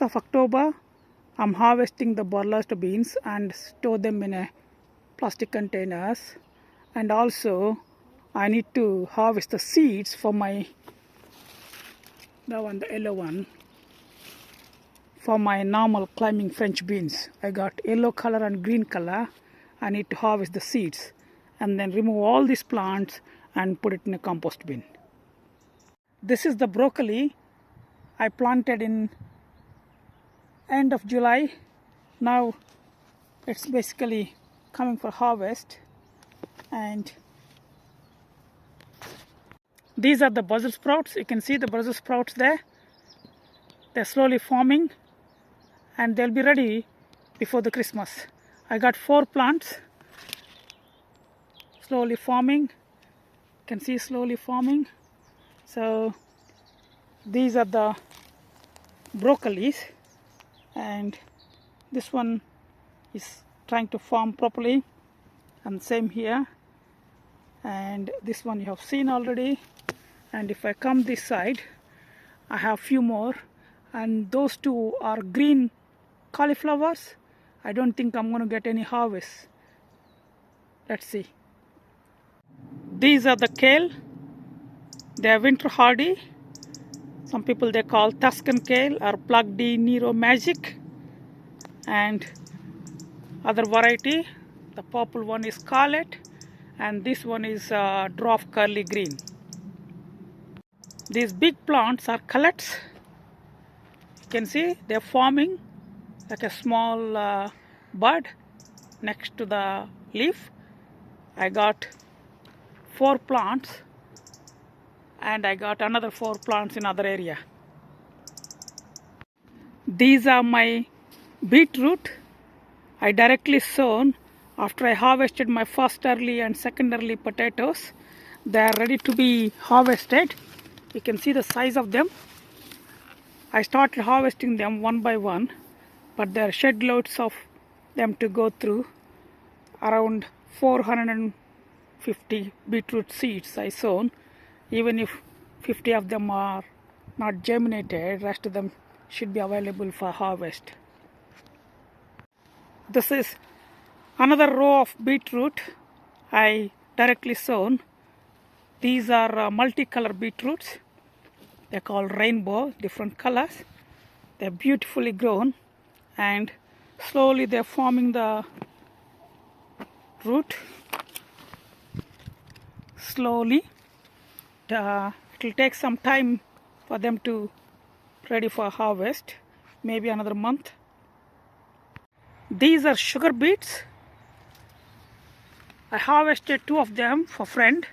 of October, I'm harvesting the burlast beans and store them in a plastic containers. And also, I need to harvest the seeds for my, the yellow one, for my normal climbing French beans. I got yellow color and green color. I need to harvest the seeds and then remove all these plants and put it in a compost bin. This is the broccoli I planted in end of July. Now it's basically coming for harvest, and these are the Brussels sprouts. You can see the Brussels sprouts there. They're slowly forming and they'll be ready before the Christmas. I got 4 plants slowly forming. You can see slowly forming. So these are the broccolis, and this one is trying to form properly, and same here, and this one you have seen already. And if I come this side, I have few more, and those 2 are green cauliflowers. I don't think I'm going to get any harvest. Let's see. These are the kale. They are winter hardy. Some people they call Tuscan kale or Plug D Nero Magic. And other variety, the purple one is Scarlet, and this one is dwarf curly green. These big plants are kallets. You can see they're forming like a small bud next to the leaf. I got 4 plants, and I got another 4 plants in other area. These are my beetroot. I directly sown after I harvested my first early and second early potatoes. They are ready to be harvested. You can see the size of them. I started harvesting them one by one, but there are shed loads of them to go through. Around 450 beetroot seeds I sown. Even if 50 of them are not germinated, rest of them should be available for harvest. This is another row of beetroot I directly sown. These are multicolor beetroots. They're called rainbow, different colors. They're beautifully grown, and slowly they're forming the root. Slowly. It will take some time for them to ready for harvest, maybe another month. These are sugar beets. I harvested 2 of them for a friend.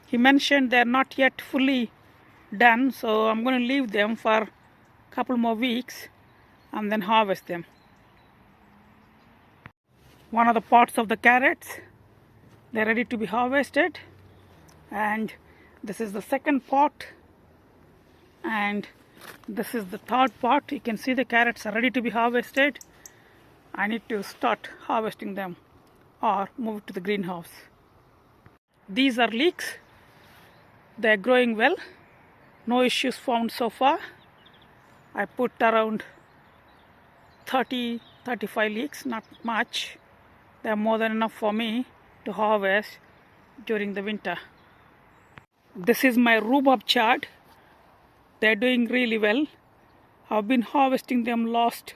He mentioned they're not yet fully done, so I'm going to leave them for a couple more weeks and then harvest them. One of the pots of the carrots, they're ready to be harvested, and this is the second pot, and this is the third pot. You can see the carrots are ready to be harvested. I need to start harvesting them or move to the greenhouse. These are leeks. They are growing well. No issues found so far. I put around 30-35 leeks, not much. They are more than enough for me to harvest during the winter. This is my rhubarb chard. They are doing really well. I've been harvesting them last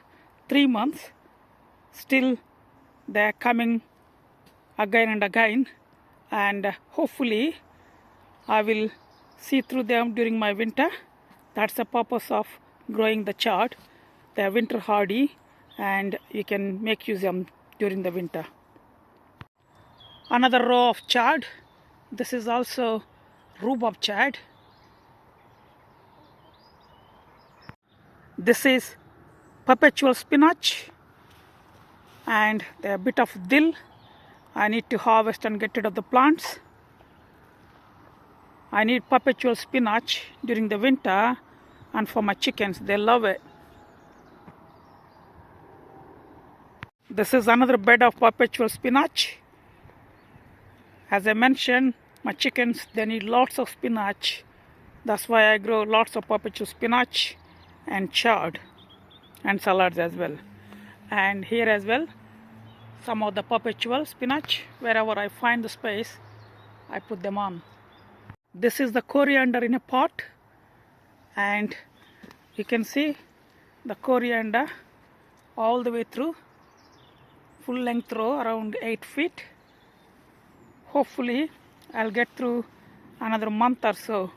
3 months. Still they are coming again and again, and hopefully I will see through them during my winter. That's the purpose of growing the chard. They are winter hardy, and you can make use of them during the winter. Another row of chard. This is also rhubarb chard. This is perpetual spinach, and there are a bit of dill. I need to harvest and get rid of the plants. I need perpetual spinach during the winter, and for my chickens, they love it. This is another bed of perpetual spinach. As I mentioned, my chickens, they need lots of spinach. That's why I grow lots of perpetual spinach and chard. and salads as well. And here as well, some of the perpetual spinach. Wherever I find the space, I put them on. This is the coriander in a pot, and you can see the coriander all the way through, full length row around 8 feet. Hopefully I'll get through another month or so.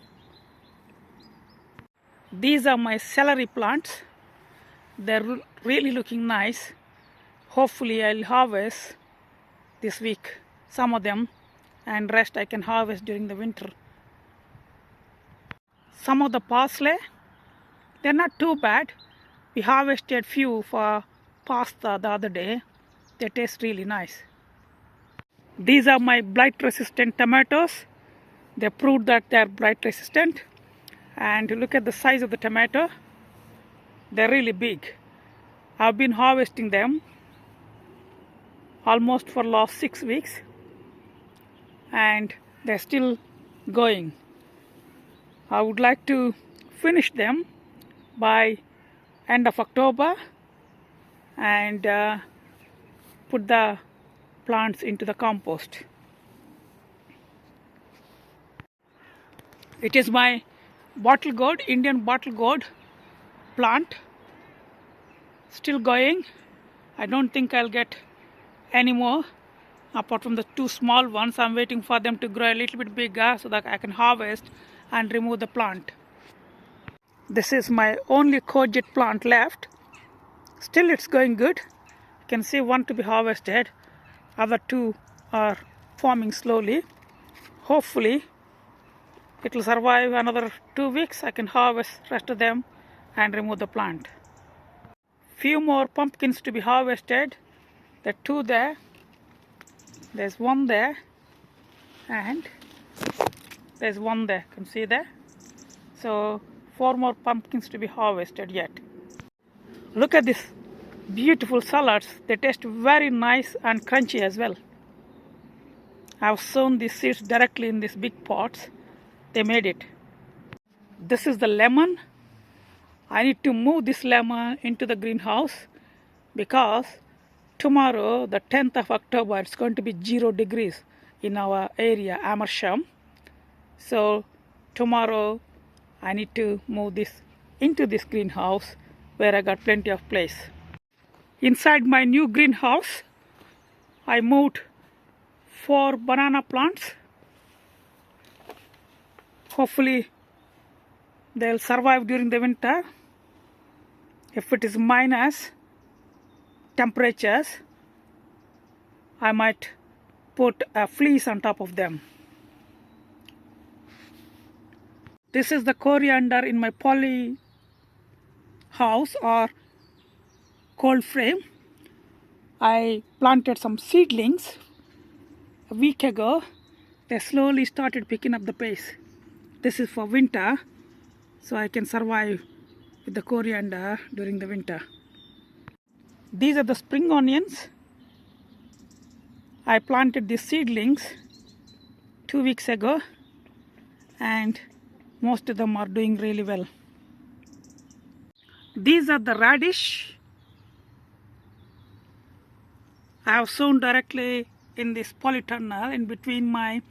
These are my celery plants. They're really looking nice. Hopefully I'll harvest this week some of them, and rest I can harvest during the winter. Some of the parsley, they're not too bad. We harvested few for pasta the other day. They taste really nice. These are my blight resistant tomatoes. They proved that they're blight resistant. And look at the size of the tomato. They're really big. I've been harvesting them almost for last 6 weeks, and they're still going. I would like to finish them by end of October and put the plants into the compost. It is my bottle gourd, Indian bottle gourd plant, still going. I don't think I'll get any more apart from the 2 small ones. I'm waiting for them to grow a little bit bigger so that I can harvest and remove the plant. This is my only courgette plant left. Still it's going good. You can see one to be harvested. Other 2 are forming slowly. Hopefully it will survive another 2 weeks. I can harvest rest of them and remove the plant. Few more pumpkins to be harvested. There are 2 there. There's 1 there, and there's 1 there. You can see there. So 4 more pumpkins to be harvested yet. Look at this beautiful salads. They taste very nice and crunchy as well. I've sown these seeds directly in these big pots. They made it. This is the lemon. I need to move this lemon into the greenhouse because tomorrow, the 10th of October, it's going to be 0 degrees in our area, Amersham. So tomorrow I need to move this into this greenhouse where I got plenty of place. Inside my new greenhouse, I moved 4 banana plants. Hopefully they'll survive during the winter. If it is minus temperatures, I might put a fleece on top of them. This is the coriander in my poly house or cold frame. I planted some seedlings a week ago. They slowly started picking up the pace. This is for winter, so I can survive with the coriander during the winter. These are the spring onions. I planted these seedlings 2 weeks ago, and most of them are doing really well. These are the radish. I have sown directly in this polytunnel in between my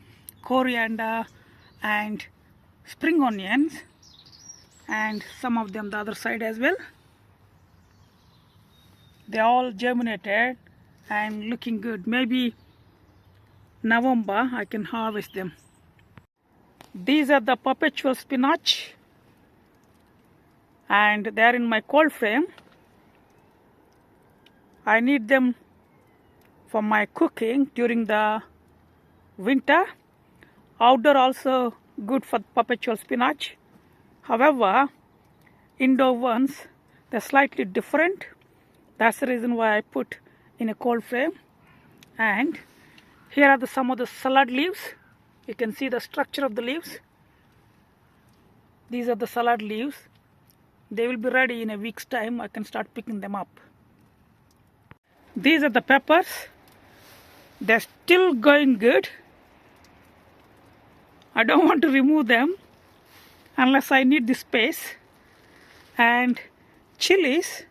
coriander and spring onions, and some of them the other side as well. They all germinated and looking good. Maybe November I can harvest them. These are the perpetual spinach, and they are in my cold frame. I need them for my cooking during the winter. Outdoor also good for perpetual spinach. However, indoor ones, they're slightly different. That's the reason why I put in a cold frame. And here are some of the salad leaves. You can see the structure of the leaves. These are the salad leaves. They will be ready in a week's time. I can start picking them up. These are the peppers. They're still going good. I don't want to remove them unless I need the space. And chilies,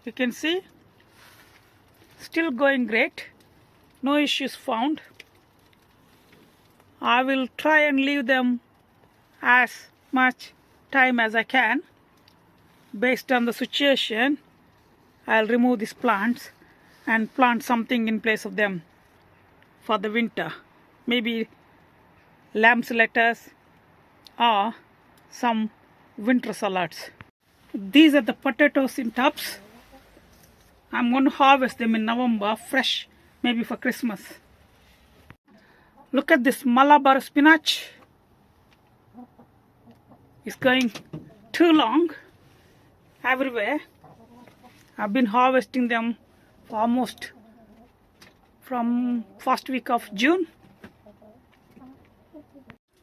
You can see still going great, no issues found. I will try and leave them as much time as I can. Based on the situation, I'll remove these plants and plant something in place of them for the winter. Maybe lamb's lettuce or some winter salads. These are the potatoes in tubs. I'm going to harvest them in November, fresh, maybe for Christmas. Look at this Malabar spinach. It's going too long everywhere. I've been harvesting them almost from first week of June.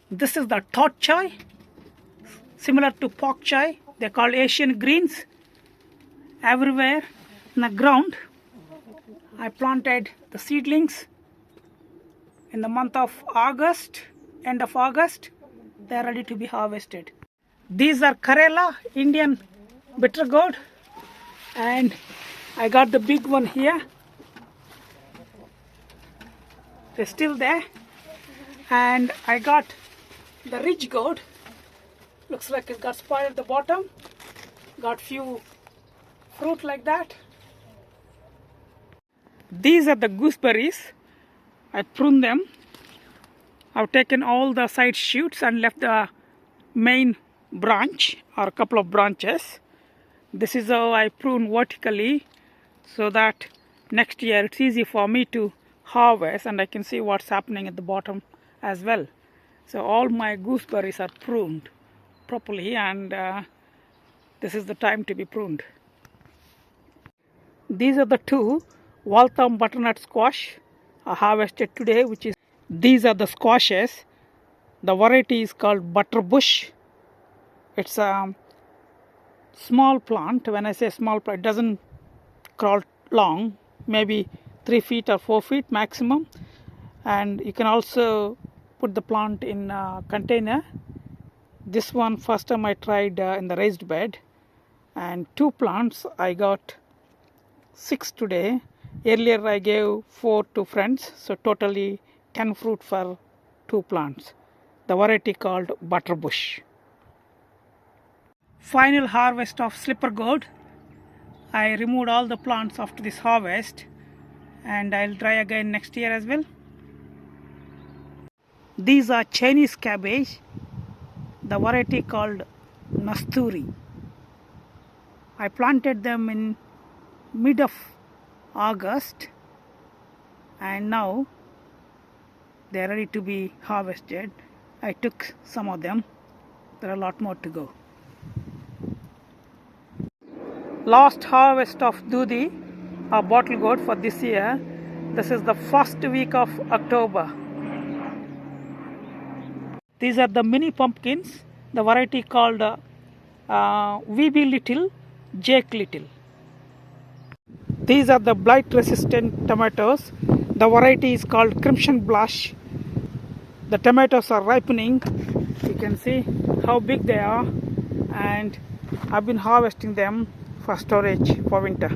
This is the tot chai, similar to pak chai. They're called Asian greens. Everywhere in the ground, I planted the seedlings in the month of August, end of August. They are ready to be harvested. These are Kerala Indian bitter gourd, and I got the big one here. They're still there. And I got the ridge gourd. Looks like it got spoiled at the bottom. Got few fruit like that. These are the gooseberries. I pruned them. I've taken all the side shoots and left the main branch or a couple of branches. This is how I prune vertically so that next year it's easy for me to harvest and I can see what's happening at the bottom as well. So all my gooseberries are pruned properly, and this is the time to be pruned. These are the two Waltham butternut squash I harvested today, these are the squashes. The variety is called butterbush. It's a small plant. When I say small plant, it doesn't crawl long, maybe 3 feet or 4 feet maximum. And you can also put the plant in a container. This one first time I tried in the raised bed, and 2 plants. I got 6 today. Earlier I gave 4 to friends, so totally 10 fruit for 2 plants. The variety called butterbush. Final harvest of slipper gourd. I removed all the plants after this harvest, and I'll try again next year as well. These are Chinese cabbage, the variety called Nasturi. I planted them in mid of August, and now they are ready to be harvested. I took some of them. There are a lot more to go. Last harvest of Dudi, or bottle gourd, for this year. This is the first week of October. These are the mini pumpkins, the variety called VB Little, Jake Little. These are the blight resistant tomatoes. The variety is called Crimson Blush. The tomatoes are ripening. You can see how big they are, and I've been harvesting them for storage for winter.